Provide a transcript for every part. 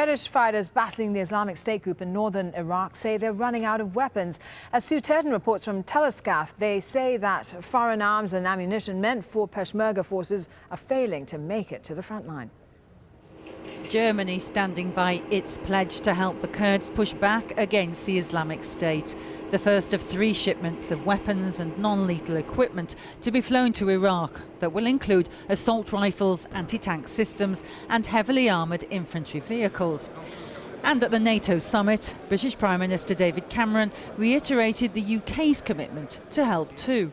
Kurdish fighters battling the Islamic State group in northern Iraq say they're running out of weapons. As Turton reports from TELESKUFF, they say that foreign arms and ammunition meant for PESHMERGA forces are failing to make it to the front line. Germany standing by its pledge to help the Kurds push back against the Islamic State. The first of 3 shipments of weapons and non-lethal equipment to be flown to Iraq that will include assault rifles, anti-tank systems and heavily armoured infantry vehicles. And at the NATO summit, British Prime Minister David Cameron reiterated the UK's commitment to help too.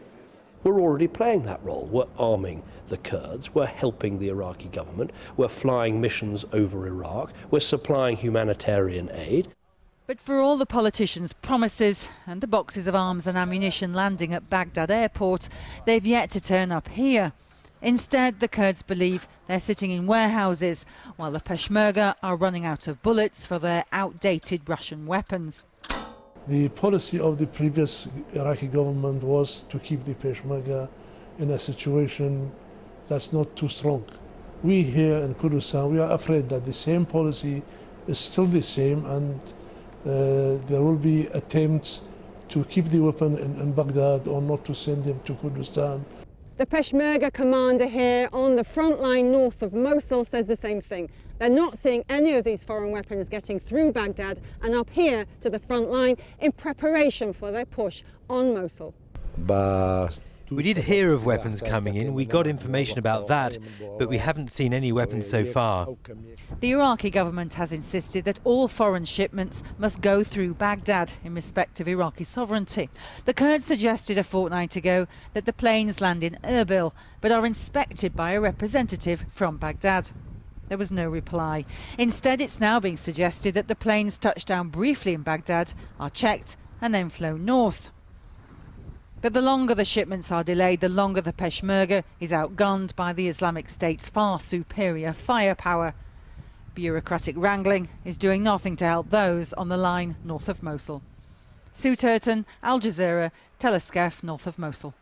We're already playing that role. We're arming the Kurds, we're helping the Iraqi government, we're flying missions over Iraq, we're supplying humanitarian aid. But for all the politicians' promises and the boxes of arms and ammunition landing at Baghdad airport, they've yet to turn up here. Instead, the Kurds believe they're sitting in warehouses, while the Peshmerga are running out of bullets for their outdated Russian weapons. The policy of the previous Iraqi government was to keep the Peshmerga in a situation that's not too strong. We here in Kurdistan, we are afraid that the same policy is still the same, and there will be attempts to keep the weapon in Baghdad or not to send them to Kurdistan. The Peshmerga commander here on the front line north of Mosul says the same thing. They're not seeing any of these foreign weapons getting through Baghdad and up here to the front line in preparation for their push on Mosul. We did hear of weapons coming in, we got information about that, but we haven't seen any weapons so far. The Iraqi government has insisted that all foreign shipments must go through Baghdad in respect of Iraqi sovereignty. The Kurds suggested a fortnight ago that the planes land in Erbil, but are inspected by a representative from Baghdad. There was no reply. Instead, it's now being suggested that the planes touch down briefly in Baghdad, are checked and then flown north. But the longer the shipments are delayed, the longer the Peshmerga is outgunned by the Islamic State's far superior firepower. Bureaucratic wrangling is doing nothing to help those on the line north of Mosul. Turton, Al Jazeera, TELESKUFF, north of Mosul.